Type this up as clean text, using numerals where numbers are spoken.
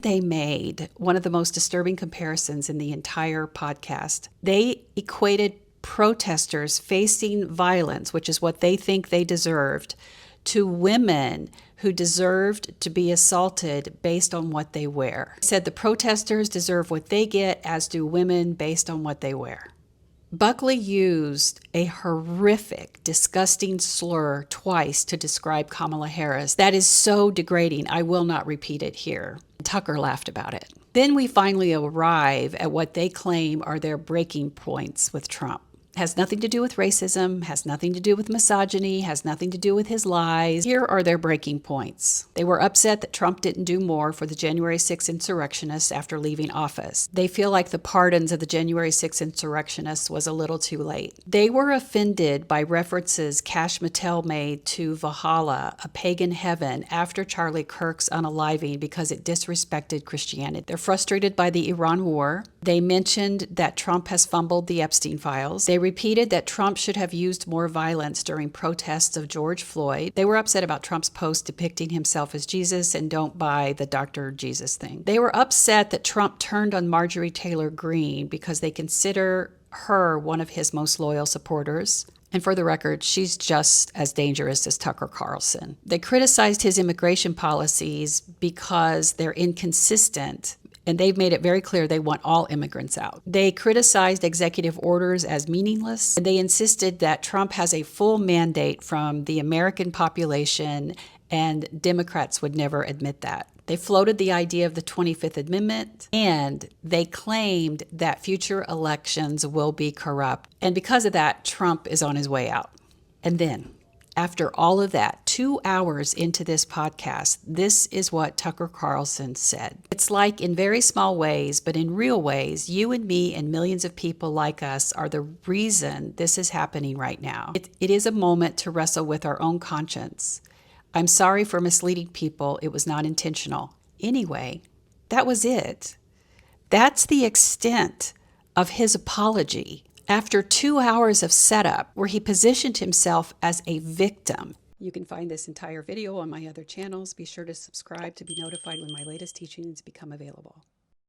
They made one of the most disturbing comparisons in the entire podcast. They equated protesters facing violence, which is what they think they deserved, to women who deserved to be assaulted based on what they wear. They said the protesters deserve what they get, as do women, based on what they wear. Buckley used a horrific, disgusting slur twice to describe Kamala Harris. That is so degrading. I will not repeat it here. Tucker laughed about it. Then we finally arrive at what they claim are their breaking points with Trump. Has nothing to do with racism, has nothing to do with misogyny, has nothing to do with his lies. Here are their breaking points. They were upset that Trump didn't do more for the January 6th insurrectionists after leaving office. They feel like the pardons of the January 6th insurrectionists was a little too late. They were offended by references Kash Patel made to Valhalla, a pagan heaven, after Charlie Kirk's unaliving because it disrespected Christianity. They're frustrated by the Iran war. They mentioned that Trump has fumbled the Epstein files. They repeated that Trump should have used more violence during protests of George Floyd. They were upset about Trump's post depicting himself as Jesus and don't buy the Dr. Jesus thing. They were upset that Trump turned on Marjorie Taylor Greene because they consider her one of his most loyal supporters. And for the record, she's just as dangerous as Tucker Carlson. They criticized his immigration policies because they're inconsistent, and they've made it very clear they want all immigrants out. They criticized executive orders as meaningless, and they insisted that Trump has a full mandate from the American population, and Democrats would never admit that. They floated the idea of the 25th Amendment, and they claimed that future elections will be corrupt. And because of that, Trump is on his way out. And then, after all of that, 2 hours into this podcast, this is what Tucker Carlson said. It's like in very small ways, but in real ways, you and me and millions of people like us are the reason this is happening right now. It is a moment to wrestle with our own conscience. I'm sorry for misleading people. It was not intentional. Anyway, that was it. That's the extent of his apology. After 2 hours of setup where he positioned himself as a victim. You can find this entire video on my other channels. Be sure to subscribe to be notified when my latest teachings become available.